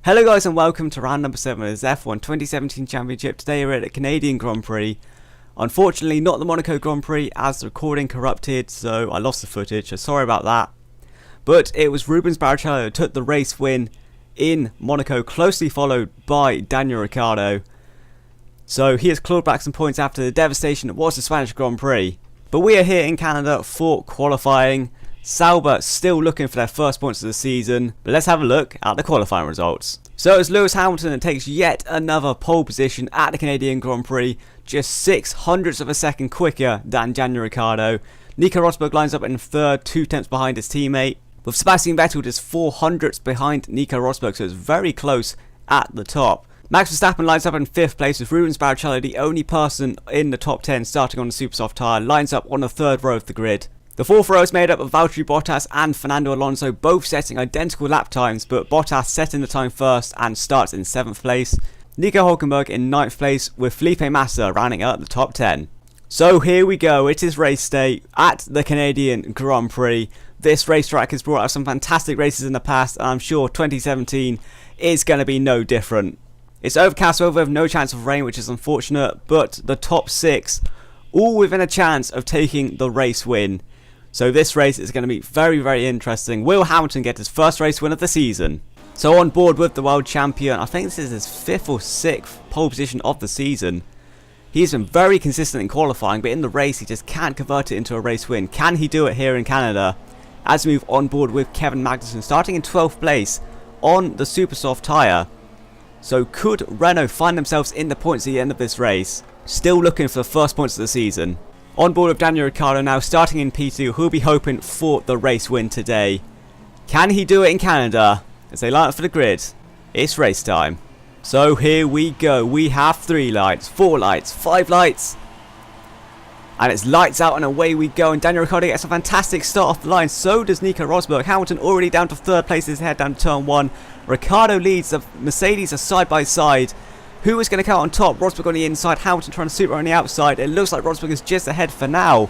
Hello guys and welcome to round number 7 of this F1 2017 Championship. Today we're at the Canadian Grand Prix. Unfortunately not the Monaco Grand Prix as the recording corrupted, so I lost the footage, so sorry about that. But it was Rubens Barrichello who took the race win in Monaco, closely followed by Daniel Ricciardo. So he has clawed back some points after the devastation that was the Spanish Grand Prix. But we are here in Canada for qualifying. Sauber still looking for their first points of the season, but let's have a look at the qualifying results. So it's Lewis Hamilton that takes yet another pole position at the Canadian Grand Prix, just 6/100ths of a second quicker than Daniel Ricciardo. Nico Rosberg lines up in third, 2 tenths behind his teammate, with Sebastian Vettel just 4/100ths behind Nico Rosberg, so it's very close at the top. Max Verstappen lines up in 5th place with Rubens Barrichello, the only person in the top 10 starting on the super soft tyre, lines up on the 3rd row of the grid. The 4th row is made up of Valtteri Bottas and Fernando Alonso, both setting identical lap times, but Bottas setting the time first and starts in 7th place. Nico Hülkenberg in 9th place, with Felipe Massa rounding out the top 10. So here we go, it is race day at the Canadian Grand Prix. This racetrack has brought out some fantastic races in the past, and I'm sure 2017 is going to be no different. It's overcast weather with no chance of rain, which is unfortunate, but the top 6 all within a chance of taking the race win. So this race is going to be very, very interesting. Will Hamilton get his first race win of the season? So on board with the world champion, I think this is his 5th or 6th pole position of the season. He's been very consistent in qualifying, but in the race he just can't convert it into a race win. Can he do it here in Canada? As we move on board with Kevin Magnussen, starting in 12th place on the super soft tyre. So could Renault find themselves in the points at the end of this race? Still looking for the first points of the season. On board with Daniel Ricciardo now, starting in P2, who'll be hoping for the race win today. Can he do it in Canada? As they line up for the grid, it's race time. So here we go, we have 3 lights, 4 lights, 5 lights. And it's lights out and away we go, and Daniel Ricciardo gets a fantastic start off the line, so does Nico Rosberg. Hamilton already down to 3rd place, his head down to turn 1. Ricciardo leads, the Mercedes are side by side. Who is going to come out on top? Rosberg on the inside, Hamilton trying to super on the outside. It looks like Rosberg is just ahead for now.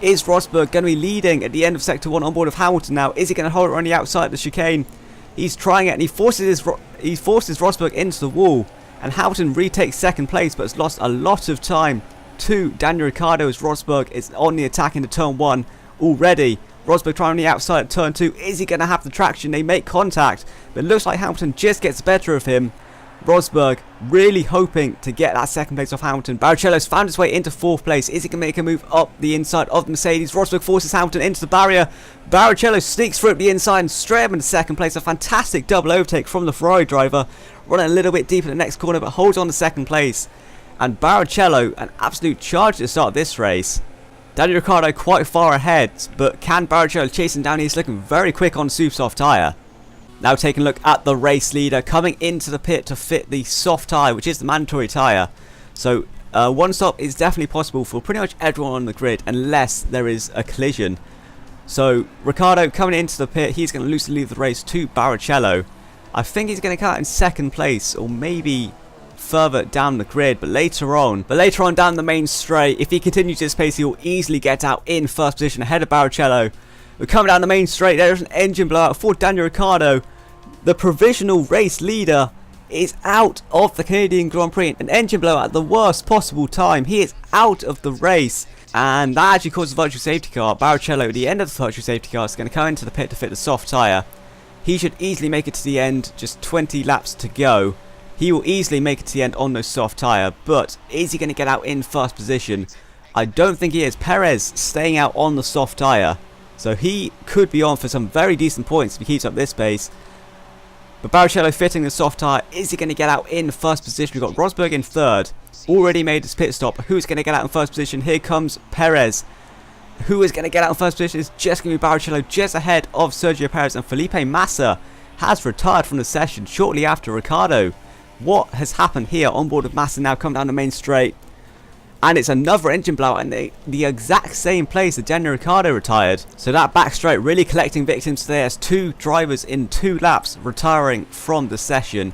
Is Rosberg going to be leading at the end of sector 1 on board of Hamilton now? Is he going to hold it on the outside of the chicane? He's trying it and he forces Rosberg into the wall. And Hamilton retakes 2nd place, but has lost a lot of time to Daniel Ricciardo as Rosberg is on the attack into turn 1 already. Rosberg trying on the outside at turn 2. Is he going to have the traction? They make contact, but it looks like Hamilton just gets the better of him. Rosberg really hoping to get that 2nd place off Hamilton. Barrichello's found his way into 4th place. Is he going to make a move up the inside of the Mercedes? Rosberg forces Hamilton into the barrier. Barrichello sneaks through the inside and straight up into 2nd place. A fantastic double overtake from the Ferrari driver. Running a little bit deep in the next corner, but holds on to 2nd place. And Barrichello, an absolute charge at the start of this race. Daniel Ricciardo quite far ahead, but can Barrichello chase him down? He's looking very quick on super soft tyre. Now taking a look at the race leader coming into the pit to fit the soft tyre, which is the mandatory tyre. So one stop is definitely possible for pretty much everyone on the grid unless there is a collision. So Ricciardo coming into the pit, he's going to loosely leave the race to Barrichello. I think he's going to come out in 2nd place or maybe further down the grid, but later on down the main straight, if he continues this pace, he will easily get out in 1st position ahead of Barrichello. We're coming down the main straight, there's an engine blowout for Daniel Ricciardo. The provisional race leader is out of the Canadian Grand Prix. An engine blowout at the worst possible time. He is out of the race. And that actually causes a virtual safety car. Barrichello at the end of the virtual safety car is going to come into the pit to fit the soft tyre. He should easily make it to the end, just 20 laps to go. He will easily make it to the end on the soft tyre, but is he going to get out in 1st position? I don't think he is. Perez staying out on the soft tyre. So he could be on for some very decent points if he keeps up this pace. But Barrichello fitting the soft tyre, is he going to get out in 1st position? We've got Rosberg in 3rd, already made his pit stop. Who's going to get out in 1st position? Here comes Perez. Who is going to get out in 1st position? It's just going to be Barrichello, just ahead of Sergio Perez. And Felipe Massa has retired from the session shortly after Ricciardo. What has happened here on board with Massa now? Come down the main straight. And it's another engine blowout in the exact same place that Daniel Ricciardo retired. So that back straight really collecting victims today as 2 drivers in 2 laps retiring from the session.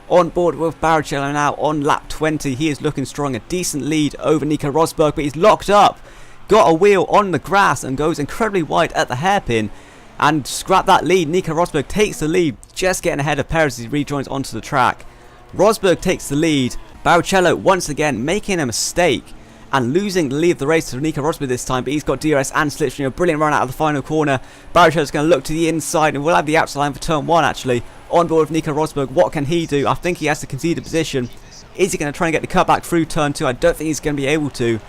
On board with Barrichello now on lap 20. He is looking strong, a decent lead over Nico Rosberg, but he's locked up. Got a wheel on the grass and goes incredibly wide at the hairpin. And scrap that lead. Nico Rosberg takes the lead, just getting ahead of Perez as he rejoins onto the track. Rosberg takes the lead. Barrichello once again making a mistake and losing the lead of the race to Nico Rosberg this time, but he's got DRS and slipstream. A brilliant run out of the final corner. Barrichello's going to look to the inside, and we'll have the outside line for turn 1 actually. On board with Nico Rosberg, what can he do? I think he has to concede a position. Is he going to try and get the cutback through turn 2? I don't think he's going to be able to.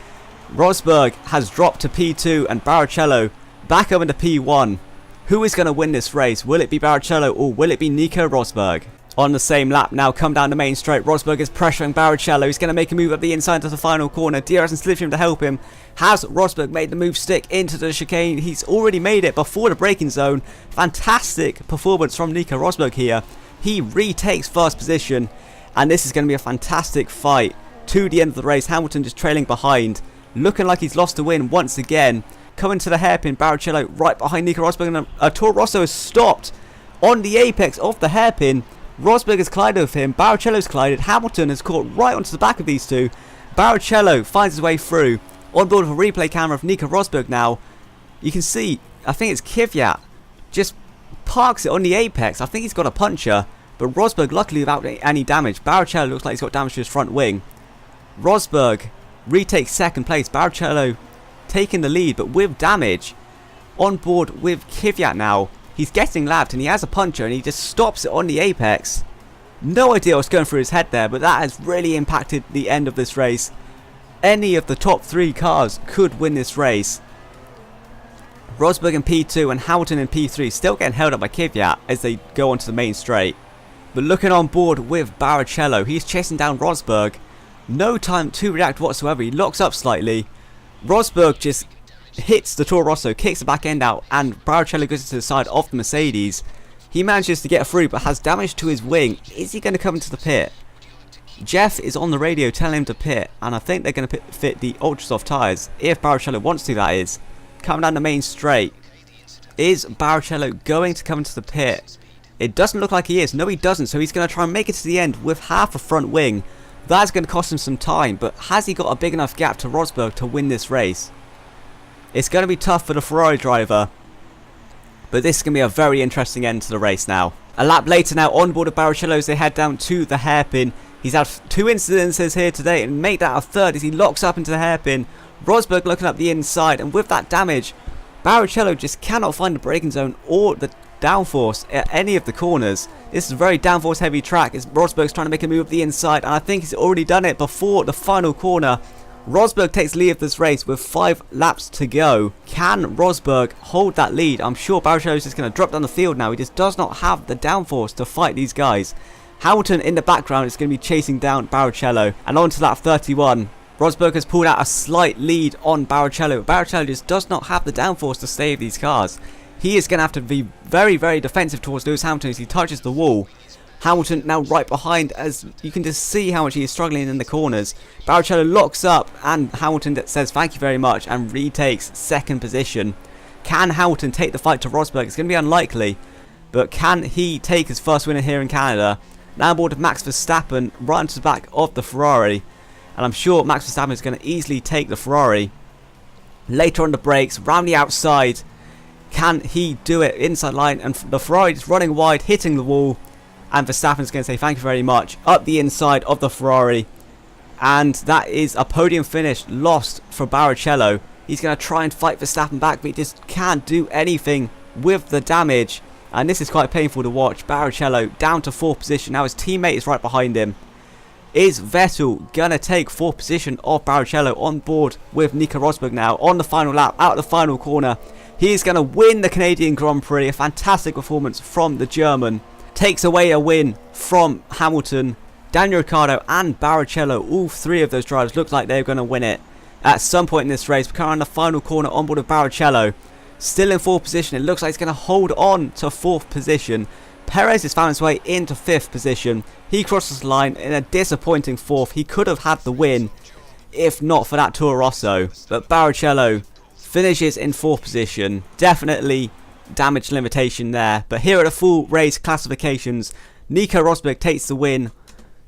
Rosberg has dropped to P2 and Barrichello back up into P1. Who is going to win this race? Will it be Barrichello or will it be Nico Rosberg? On the same lap now, come down the main straight. Rosberg is pressuring Barrichello. He's going to make a move up the inside to the final corner. DRS and slipstream to help him. Has Rosberg made the move stick into the chicane? He's already made it before the braking zone. Fantastic performance from Nico Rosberg here. He retakes first position, and this is going to be a fantastic fight to the end of the race. Hamilton just trailing behind, looking like he's lost the win once again. Coming to the hairpin, Barrichello right behind Nico Rosberg, and a Toro Rosso has stopped on the apex of the hairpin. Rosberg has collided with him, Barrichello's collided, Hamilton has caught right onto the back of these two. Barrichello finds his way through. On board with a replay camera of Nico Rosberg now, you can see, I think it's Kvyat, just parks it on the apex. I think he's got a puncher, but Rosberg luckily without any damage. Barrichello looks like he's got damage to his front wing. Rosberg retakes second place, Barrichello taking the lead but with damage. On board with Kvyat now. He's getting lapped and he has a puncher and he just stops it on the apex. No idea what's going through his head there, but that has really impacted the end of this race. Any of the top 3 cars could win this race. Rosberg in P2 and Hamilton in P3 still getting held up by Kvyat as they go onto the main straight. But looking on board with Barrichello, he's chasing down Rosberg. No time to react whatsoever. He locks up slightly. Rosberg just hits the Toro Rosso, kicks the back end out, and Barrichello goes to the side of the Mercedes. He manages to get through but has damage to his wing. Is he going to come into the pit? Jeff is on the radio telling him to pit, and I think they're going to fit the ultra soft tyres, if Barrichello wants to, that is. Coming down the main straight. Is Barrichello going to come into the pit? It doesn't look like he is. No, he doesn't, so he's going to try and make it to the end with half a front wing. That's going to cost him some time, but has he got a big enough gap to Rosberg to win this race? It's going to be tough for the Ferrari driver, but this is going to be a very interesting end to the race now. A lap later now, on board of Barrichello as they head down to the hairpin. He's had 2 incidences here today and made that a third as he locks up into the hairpin. Rosberg looking up the inside, and with that damage, Barrichello just cannot find the braking zone or the downforce at any of the corners. This is a very downforce heavy track as Rosberg's trying to make a move up the inside, and I think he's already done it before the final corner. Rosberg takes lead of this race with 5 laps to go. Can Rosberg hold that lead? I'm sure Barrichello is just going to drop down the field now. He just does not have the downforce to fight these guys. Hamilton in the background is going to be chasing down Barrichello. And on to lap 31. Rosberg has pulled out a slight lead on Barrichello. Barrichello just does not have the downforce to save these cars. He is going to have to be very, very defensive towards Lewis Hamilton as he touches the wall. Hamilton now right behind, as you can just see how much he is struggling in the corners. Barrichello locks up and Hamilton says thank you very much and retakes second position. Can Hamilton take the fight to Rosberg? It's going to be unlikely, but can he take his first winner here in Canada? Now on board of Max Verstappen right onto the back of the Ferrari, and I'm sure Max Verstappen is going to easily take the Ferrari. Later on the brakes, round the outside, can he do it? Inside line, and the Ferrari is running wide, hitting the wall. And Verstappen's going to say thank you very much up the inside of the Ferrari. And that is a podium finish lost for Barrichello. He's going to try and fight Verstappen back, but he just can't do anything with the damage. And this is quite painful to watch. Barrichello down to 4th position. Now his teammate is right behind him. Is Vettel going to take 4th position of Barrichello on board with Nico Rosberg now on the final lap, out of the final corner? He is going to win the Canadian Grand Prix. A fantastic performance from the German. Takes away a win from Hamilton, Daniel Ricciardo and Barrichello. All 3 of those drivers look like they're going to win it at some point in this race. We're currently on the final corner on board of Barrichello. Still in 4th position. It looks like he's going to hold on to 4th position. Perez has found his way into 5th position. He crosses the line in a disappointing 4th. He could have had the win if not for that Toro Rosso. But Barrichello finishes in 4th position. Definitely damage limitation there, but here are the full race classifications. Nico Rosberg takes the win,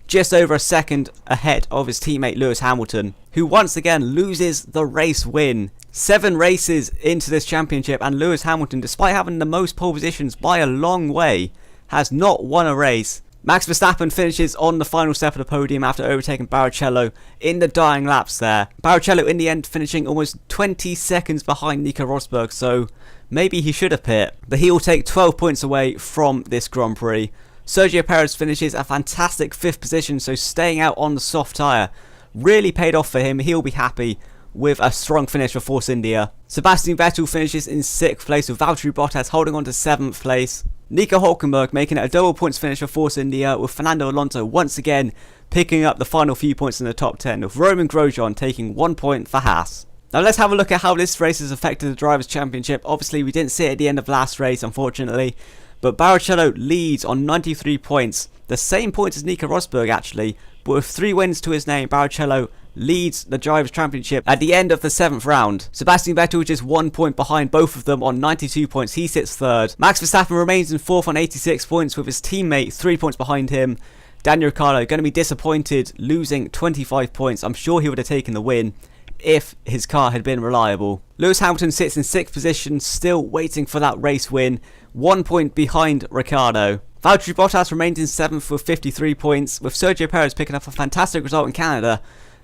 just over a second ahead of his teammate Lewis Hamilton, who once again loses the race win. 7 races into this championship, and Lewis Hamilton, despite having the most pole positions by a long way, has not won a race. Max Verstappen finishes on the final step of the podium after overtaking Barrichello in the dying laps there. Barrichello in the end finishing almost 20 seconds behind Nico Rosberg, so maybe he should have pit. But he will take 12 points away from this Grand Prix. Sergio Perez finishes a fantastic 5th position, so staying out on the soft tyre really paid off for him. He'll be happy with a strong finish for Force India. Sebastian Vettel finishes in 6th place, with Valtteri Bottas holding on to 7th place. Nico Hülkenberg making it a double points finish for Force India, with Fernando Alonso once again picking up the final few points in the top 10, with Romain Grosjean taking 1 point for Haas. Now let's have a look at how this race has affected the Drivers' Championship. Obviously we didn't see it at the end of last race, unfortunately, but Barrichello leads on 93 points, the same points as Nico Rosberg actually, but with 3 wins to his name, Barrichello leads the Drivers' Championship at the end of the 7th round. Sebastian Vettel just 1 point behind both of them on 92 points, he sits 3rd. Max Verstappen remains in 4th on 86 points, with his teammate 3 points behind him. Daniel Ricciardo going to be disappointed, losing 25 points. I'm sure he would have taken the win if his car had been reliable. Lewis Hamilton sits in 6th position, still waiting for that race win, 1 point behind Ricciardo. Valtteri Bottas remains in 7th with 53 points, with Sergio Perez picking up a fantastic result in Canada,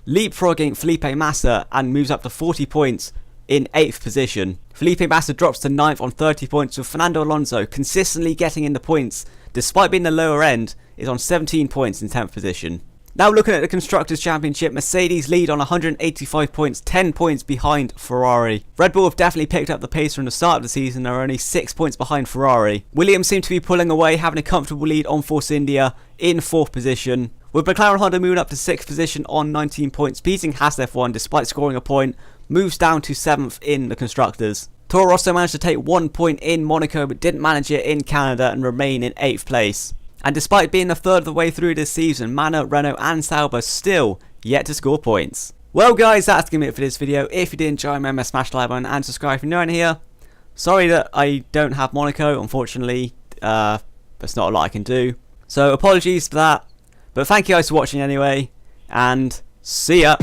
leapfrogging Felipe Massa, and moves up to 40 points in 8th position. Felipe Massa drops to 9th on 30 points, with Fernando Alonso consistently getting in the points despite being the lower end, is on 17 points in 10th position. Now looking at the Constructors' Championship, Mercedes lead on 185 points, 10 points behind Ferrari. Red Bull have definitely picked up the pace from the start of the season, are only 6 points behind Ferrari. Williams seem to be pulling away, having a comfortable lead on Force India in 4th position, with McLaren Honda moving up to 6th position on 19 points, beating Haas F1 despite scoring a point, moves down to 7th in the Constructors. Toro Rosso managed to take 1 point in Monaco but didn't manage it in Canada and remain in 8th place. And despite being a third of the way through this season, Manor, Renault and Sauber still yet to score points. Well guys, that's going to be it for this video. If you did enjoy, remember smash the like button and subscribe if you're new in here. Sorry that I don't have Monaco, unfortunately. There's not a lot I can do. So apologies for that. But thank you guys for watching anyway, and see ya.